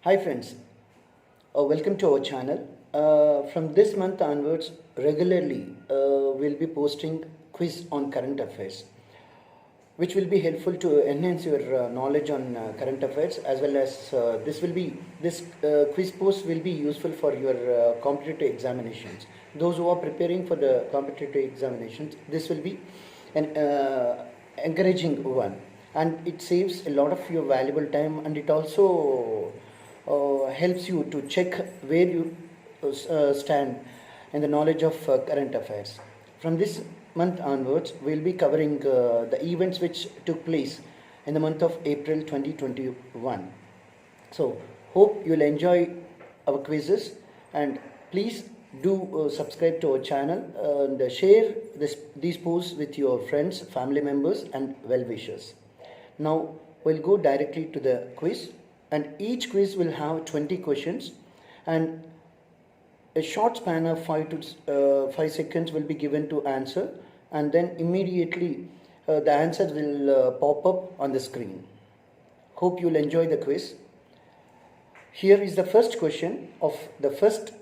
Hi friends, welcome to our channel. From this month onwards, regularly we'll be posting quiz on current affairs, which will be helpful to enhance your knowledge on current affairs, as well as this quiz post will be useful for your competitive examinations. Those who are preparing for the competitive examinations, this will be an encouraging one, and it saves a lot of your valuable time, and it also helps you to check where you stand in the knowledge of current affairs. From this month onwards, we'll be covering the events which took place in the month of April 2021. So, hope you'll enjoy our quizzes, and please do subscribe to our channel and share these posts with your friends, family members, and well wishers. Now, we'll go directly to the quiz, and each quiz will have 20 questions, and a short span of 5 seconds will be given to answer, and then immediately the answers will pop up on the screen. Hope you'll enjoy the quiz. Here is the first question of the first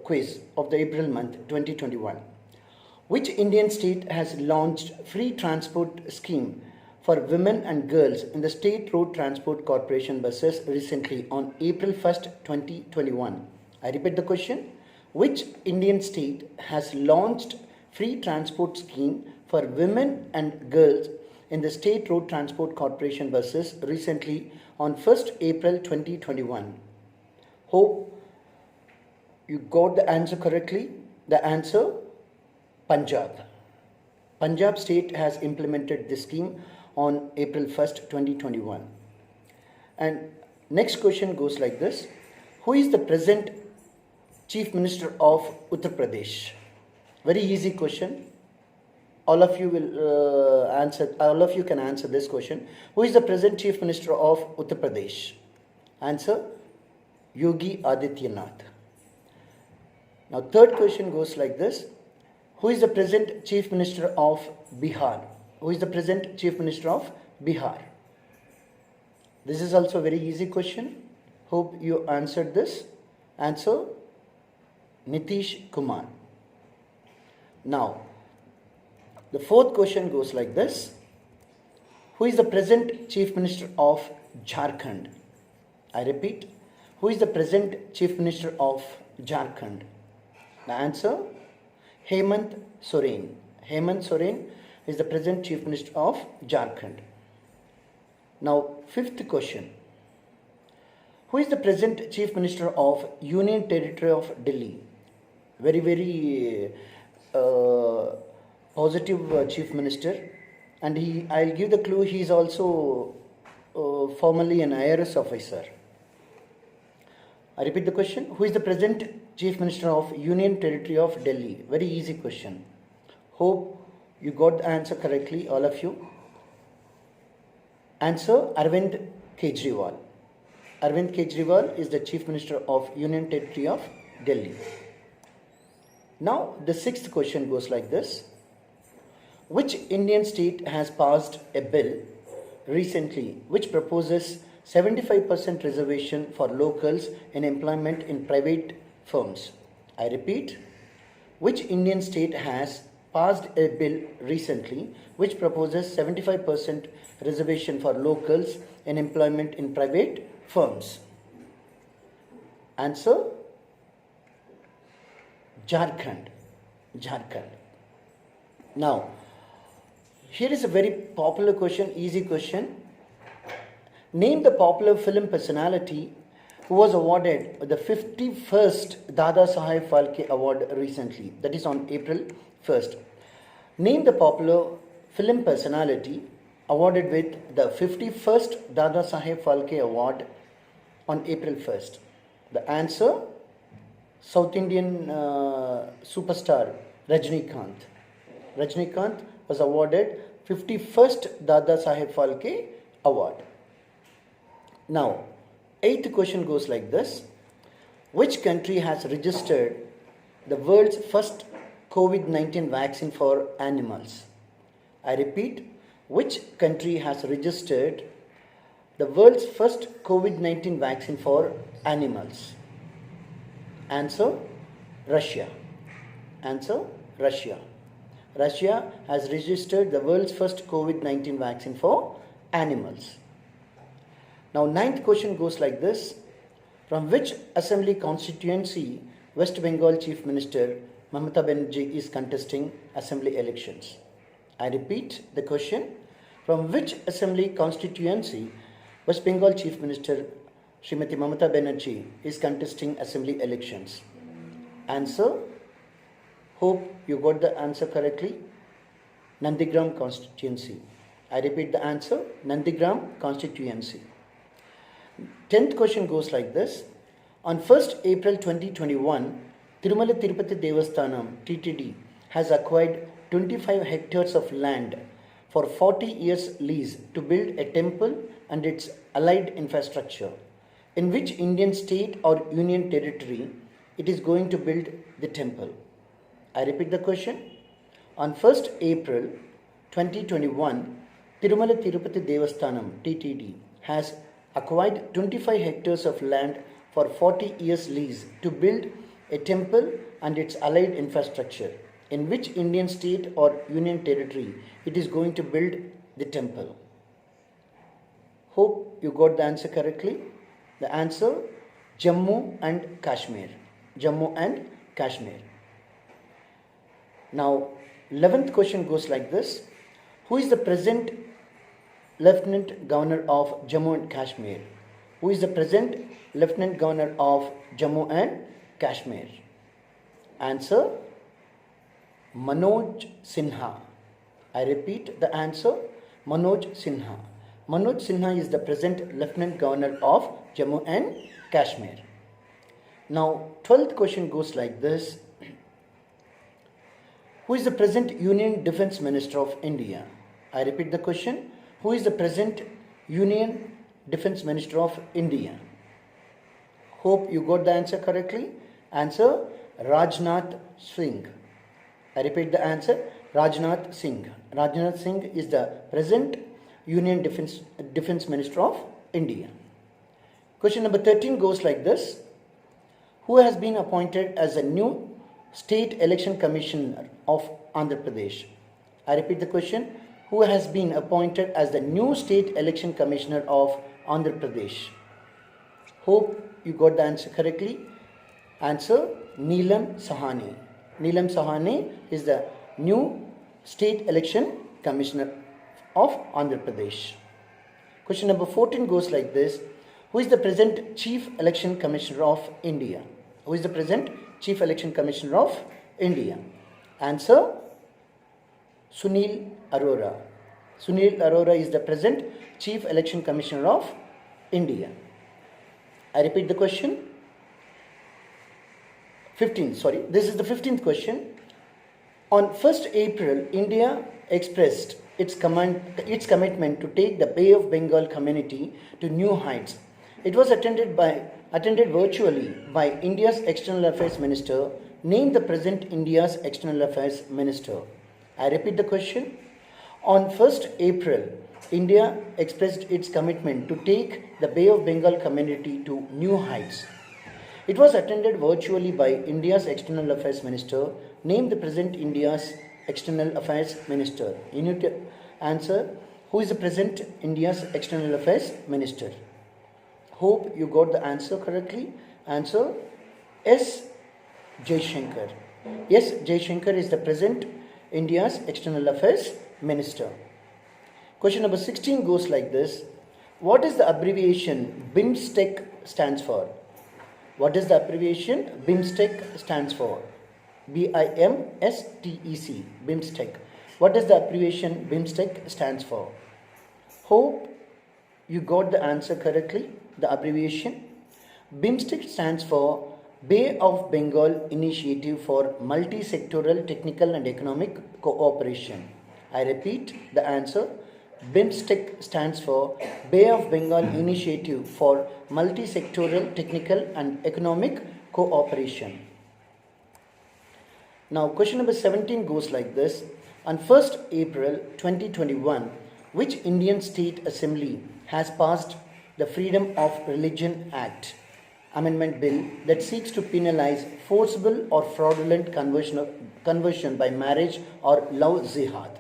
quiz of the April month 2021. Which Indian state has launched free transport scheme for women and girls in the State Road Transport Corporation buses recently on April 1st, 2021? I repeat the question. Which Indian state has launched free transport scheme for women and girls in the State Road Transport Corporation buses recently on 1st April 2021? Hope you got the answer correctly. The answer, Punjab. Punjab state has implemented this scheme on April 1st, 2021. And next question goes like this. Who is the present Chief Minister of Uttar Pradesh? Very easy question. All of you can answer this question. Who is the present Chief Minister of Uttar Pradesh? Answer, Yogi Adityanath. Now, third question goes like this. Who is the present Chief Minister of Bihar? Who is the present Chief Minister of Bihar? This is also a very easy question. Hope you answered this. Answer, Nitish Kumar. Now, the fourth question goes like this. Who is the present Chief Minister of Jharkhand? I repeat, who is the present Chief Minister of Jharkhand? The answer, Hemant Soren. Hemant Soren is the present Chief Minister of Jharkhand. Now, fifth question. Who is the present Chief Minister of Union Territory of Delhi? Very positive Chief Minister, and I'll give the clue, he is also formerly an IRS officer. I repeat the question. Who is the present Chief Minister of Union Territory of Delhi? Very easy question. Hope you got the answer correctly, all of you. Answer, Arvind Kejriwal. Arvind Kejriwal is the Chief Minister of Union Territory of Delhi. Now, the sixth question goes like this. Which Indian state has passed a bill recently which proposes 75% reservation for locals in employment in private firms? I repeat, which Indian state has passed a bill recently which proposes 75% reservation for locals in employment in private firms? Answer, Jharkhand. Jharkhand. Now, here is a very popular question, easy question. Name the popular film personality who was awarded the 51st Dada Saheb Phalke Award recently, that is on April 1st. Name the popular film personality awarded with the 51st Dada Saheb Phalke Award on April 1st. The answer, South Indian superstar Rajinikanth. Rajinikanth was awarded 51st Dada Saheb Phalke Award. Now, eighth question goes like this. Which country has registered the world's first COVID-19 vaccine for animals? I repeat, which country has registered the world's first COVID-19 vaccine for animals? Answer, Russia. Answer, Russia. Russia has registered the world's first COVID-19 vaccine for animals. Now, ninth question goes like this. From which assembly constituency West Bengal Chief Minister Mamata Banerjee is contesting assembly elections? I repeat the question. From which assembly constituency West Bengal Chief Minister Srimati Mamata Banerjee is contesting assembly elections? Answer. Hope you got the answer correctly. Nandigram constituency. I repeat the answer. Nandigram constituency. 10th question goes like this. On 1st April 2021, Tirumala Tirupati Devasthanam TTD has acquired 25 hectares of land for 40 years lease to build a temple and its allied infrastructure. In which Indian state or union territory it is going to build the temple? I repeat the question. On 1st April 2021, Tirumala Tirupati Devasthanam TTD has acquired 25 hectares of land for 40 years lease to build a temple and its allied infrastructure. In which Indian state or union territory it is going to build the temple? Hope you got the answer correctly. The answer, Jammu and Kashmir. Jammu and Kashmir. Now, 11th question goes like this. Who is the present Lieutenant Governor of Jammu and Kashmir? Who is the present Lieutenant Governor of Jammu and Kashmir? Answer, Manoj Sinha. I repeat the answer, Manoj Sinha. Manoj Sinha is the present Lieutenant Governor of Jammu and Kashmir. Now, 12th question goes like this. Who is the present Union Defence Minister of India? I repeat the question. Who is the present Union Defence Minister of India? Hope you got the answer correctly. Answer, Rajnath Singh. I repeat the answer, Rajnath Singh. Rajnath Singh is the present Union Defence Minister of India. Question number 13 goes like this. Who has been appointed as a new State Election Commissioner of Andhra Pradesh? I repeat the question. Who has been appointed as the new State Election Commissioner of Andhra Pradesh? Hope you got the answer correctly. Answer, Neelam Sahani. Neelam Sahani is the new State Election Commissioner of Andhra Pradesh. Question number 14 goes like this. Who is the present Chief Election Commissioner of India? Who is the present Chief Election Commissioner of India? Answer, Sunil Arora. Sunil Arora is the present Chief Election Commissioner of India. I repeat the question. This is the 15th question. On 1st April, India expressed its commitment to take the Bay of Bengal community to new heights. It was attended virtually by India's External Affairs Minister, named the present India's External Affairs Minister. I repeat the question. On 1st April, India expressed its commitment to take the Bay of Bengal community to new heights. It was attended virtually by India's External Affairs Minister, named the present India's External Affairs Minister. You need to answer, who is the present India's External Affairs Minister? Hope you got the answer correctly. Answer, S. Jaishankar. Yes, Jaishankar is the present India's External Affairs Minister. Question number 16 goes like this. What is the abbreviation BIMSTEC stands for? What is the abbreviation BIMSTEC stands for? BIMSTEC, BIMSTEC. What does the abbreviation BIMSTEC stands for? Hope you got the answer correctly. The abbreviation BIMSTEC stands for Bay of Bengal Initiative for Multi-Sectoral Technical and Economic Cooperation. I repeat the answer. BIMSTEC stands for Bay of Bengal Initiative for Multi-Sectoral Technical and Economic Cooperation. Now, question number 17 goes like this. On 1st April 2021, which Indian State Assembly has passed the Freedom of Religion Act Amendment Bill that seeks to penalize forcible or fraudulent conversion by marriage or love jihad?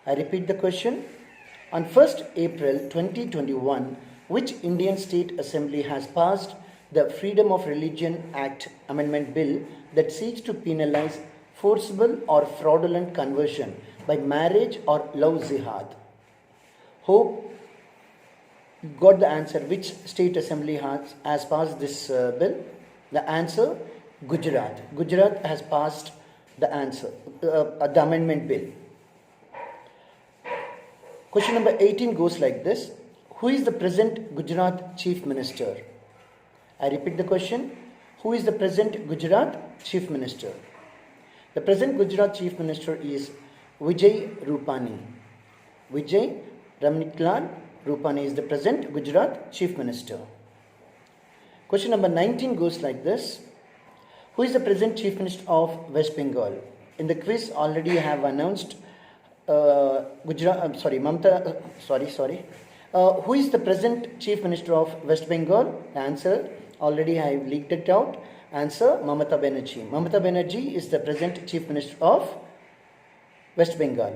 I repeat the question. On 1st April 2021, which Indian State Assembly has passed the Freedom of Religion Act Amendment Bill that seeks to penalize forcible or fraudulent conversion by marriage or love jihad? Hope you got the answer. Which state assembly has passed this bill? The answer, Gujarat. Gujarat has passed the answer, the amendment bill. Question number 18 goes like this. Who is the present Gujarat Chief Minister? I repeat the question. Who is the present Gujarat Chief Minister? The present Gujarat Chief Minister is Vijay Rupani. Vijay Ramniklal Rupani is the present Gujarat Chief Minister. Question number 19 goes like this. Who is the present Chief Minister of West Bengal? In the quiz already I have announced Who is the present Chief Minister of West Bengal? The answer already I have leaked it out. Answer, Mamata Banerjee. Mamata Banerjee is the present Chief Minister of West Bengal.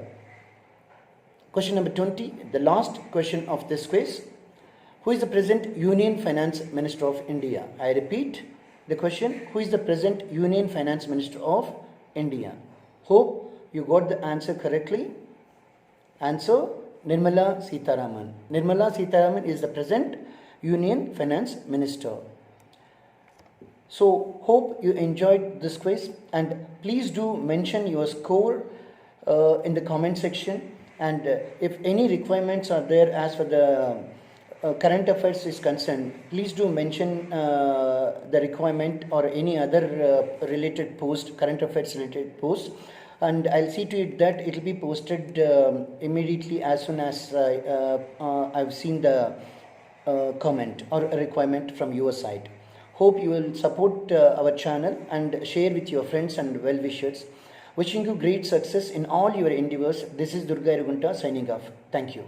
Question number 20, the last question of this quiz. Who is the present Union Finance Minister of India? I repeat the question. Who is the present Union Finance Minister of India? Hope you got the answer correctly. Answer, Nirmala Sitharaman. Nirmala Sitharaman is the present Union Finance Minister. So, hope you enjoyed this quiz, and please do mention your score in the comment section, and if any requirements are there as for the current affairs is concerned, please do mention the requirement or any other related post, current affairs related post, and I'll see to it that it will be posted immediately as soon as I've seen the comment or a requirement from your side. Hope you will support our channel and share with your friends and well-wishers. Wishing you great success in all your endeavors. This is Durga Iragunta signing off. Thank you.